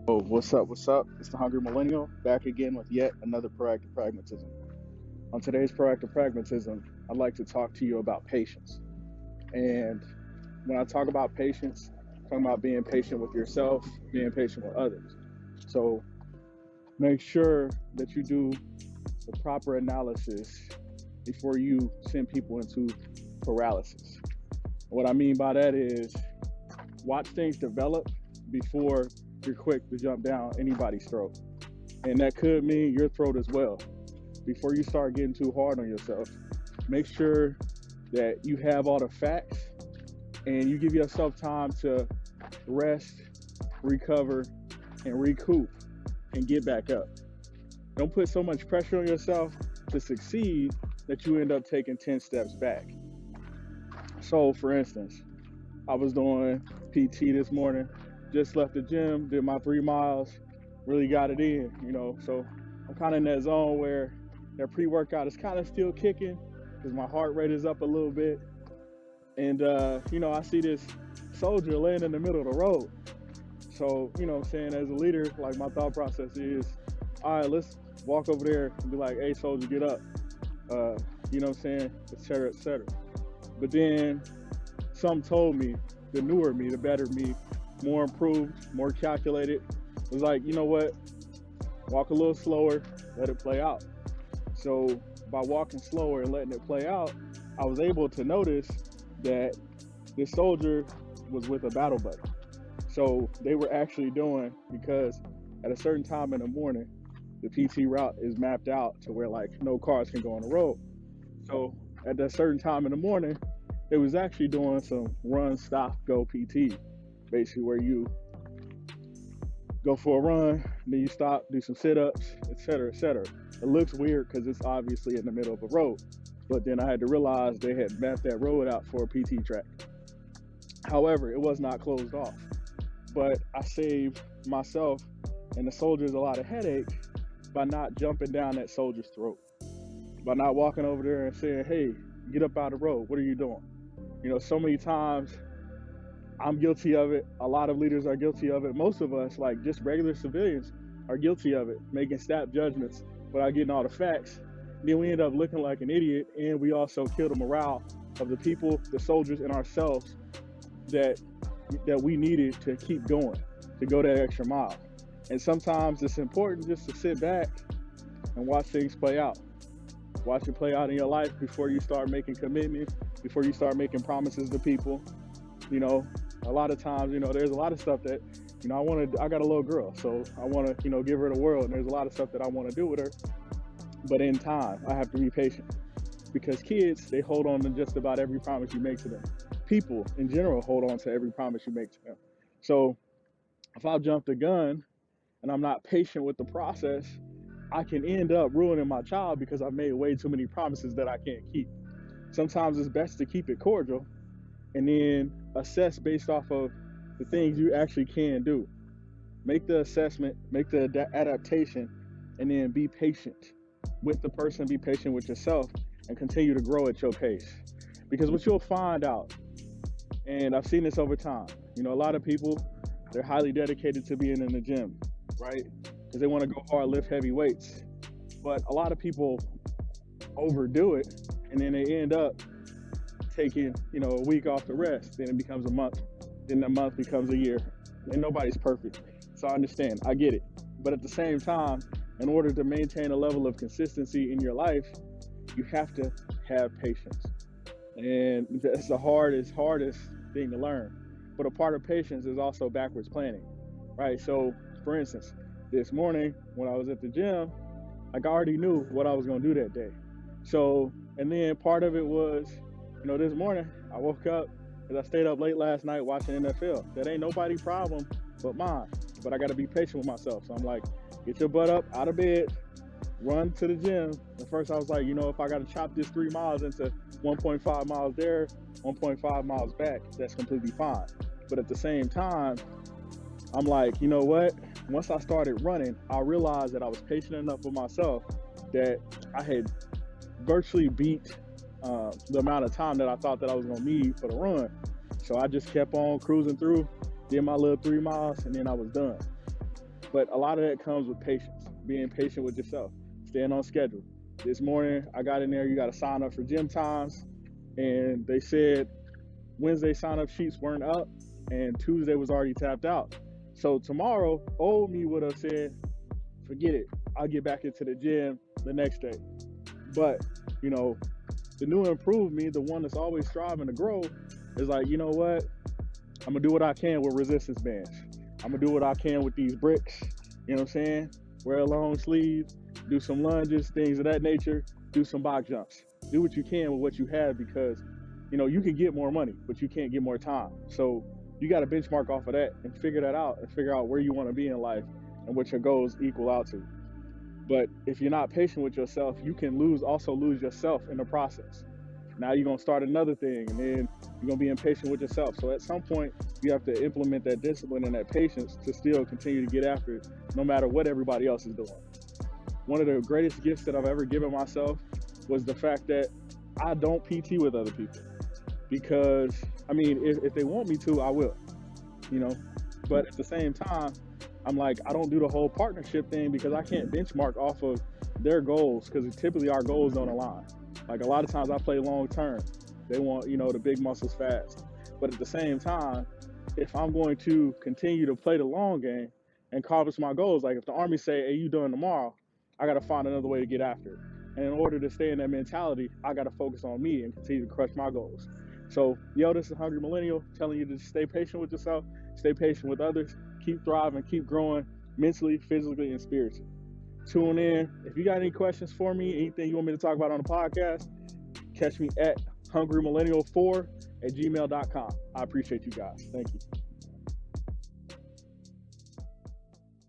Oh, what's up? What's up? It's the Hungry Millennial back again with yet another proactive pragmatism. On today's proactive pragmatism, I'd like to talk to you about patience. And when I talk about patience, I'm talking about being patient with yourself, being patient with others. So make sure that you do the proper analysis before you send people into paralysis. What I mean by that is watch things develop before you're quick to jump down anybody's throat. And that could mean your throat as well. Before you start getting too hard on yourself, make sure that you have all the facts and you give yourself time to rest, recover, and recoup and get back up. Don't put so much pressure on yourself to succeed that you end up taking 10 steps back. So, for instance, I was doing PT this morning, just left the gym, did my 3 miles, really got it in. So I'm kind of in that zone where that pre-workout is kind of still kicking because my heart rate is up a little bit. And, I see this soldier laying in the middle of the road. So, I'm saying, as a leader, like, my thought process is, all right, let's walk over there and be like, hey, soldier, get up. Et cetera, et cetera. But then some told me, the newer me, the better me, more improved, more calculated, was like, you know what? Walk a little slower, let it play out. So by walking slower and letting it play out, I was able to notice that this soldier was with a battle buddy. So they were actually doing, because at a certain time in the morning, the PT route is mapped out to where like no cars can go on the road. So at that certain time in the morning, it was actually doing some run, stop, go PT, basically where you go for a run, then you stop, do some sit-ups, et cetera, et cetera. It looks weird because it's obviously in the middle of a road, but then I had to realize they had mapped that road out for a PT track. However, it was not closed off, but I saved myself and the soldiers a lot of headache by not jumping down that soldier's throat, by not walking over there and saying, hey, get up out of the road, what are you doing? So many times I'm guilty of it. A lot of leaders are guilty of it. Most of us, like just regular civilians, are guilty of it, making snap judgments without getting all the facts. Then we end up looking like an idiot, and we also kill the morale of the people, the soldiers, and ourselves that we needed to keep going, to go that extra mile. And sometimes it's important just to sit back and watch things play out. Watch it play out in your life before you start making commitments, before you start making promises to people. A lot of times, there's a lot of stuff that, I got a little girl, so I want to, give her the world. And there's a lot of stuff that I want to do with her. But in time, I have to be patient, because kids, they hold on to just about every promise you make to them. People in general hold on to every promise you make to them. So if I jump the gun and I'm not patient with the process, I can end up ruining my child because I've made way too many promises that I can't keep. Sometimes it's best to keep it cordial and then assess based off of the things you actually can do. Make the assessment, make the adaptation, and then be patient with the person, be patient with yourself, and continue to grow at your pace. Because what you'll find out, and I've seen this over time, a lot of people, they're highly dedicated to being in the gym, right? Because they want to go hard, lift heavy weights. But a lot of people overdo it, and then they end up taking, a week off to rest. Then it becomes a month. Then the month becomes a year. And nobody's perfect. So I understand. I get it. But at the same time, in order to maintain a level of consistency in your life, you have to have patience. And that's the hardest thing to learn. But a part of patience is also backwards planning, right? So, for instance, this morning when I was at the gym, like I already knew what I was going to do that day. So, and then part of it was, this morning I woke up because I stayed up late last night watching NFL. That ain't nobody's problem but mine. But I got to be patient with myself. So I'm like, get your butt up out of bed, run to the gym. At first I was like, if I got to chop this 3 miles into 1.5 miles there, 1.5 miles back, that's completely fine. But at the same time, I'm like, you know what? Once I started running, I realized that I was patient enough with myself that I had virtually beat the amount of time that I thought that I was going to need for the run. So I just kept on cruising through, did my little 3 miles, and then I was done. But a lot of that comes with patience, being patient with yourself, staying on schedule. This morning, I got in there, you got to sign up for gym times, and they said Wednesday sign-up sheets weren't up, and Tuesday was already tapped out. So tomorrow, old me would have said, forget it, I'll get back into the gym the next day. But, you know, the new improved me, the one that's always striving to grow, is like, you know what? I'm going to do what I can with resistance bands. I'm going to do what I can with these bricks, you know what I'm saying? Wear a long sleeve, do some lunges, things of that nature, do some box jumps. Do what you can with what you have, because, you know, you can get more money, but you can't get more time. So you got to benchmark off of that and figure that out, and figure out where you want to be in life and what your goals equal out to. But if you're not patient with yourself, you can also lose yourself in the process. Now you're going to start another thing, and then you're going to be impatient with yourself. So at some point, you have to implement that discipline and that patience to still continue to get after it, no matter what everybody else is doing. One of the greatest gifts that I've ever given myself was the fact that I don't PT with other people. Because, I mean, if they want me to, I will, you know. But at the same time, I'm like, I don't do the whole partnership thing, because I can't benchmark off of their goals, because typically our goals don't align. Like, a lot of times I play long term. They want, you know, the big muscles fast. But at the same time, if I'm going to continue to play the long game and accomplish my goals, like if the Army say, hey, you done tomorrow, I got to find another way to get after it. And in order to stay in that mentality, I got to focus on me and continue to crush my goals. So, yo, this is Hungry Millennial telling you to stay patient with yourself, stay patient with others, keep thriving, keep growing mentally, physically, and spiritually. Tune in. If you got any questions for me, anything you want me to talk about on the podcast, catch me at hungrymillennial4@gmail.com. I appreciate you guys. Thank you.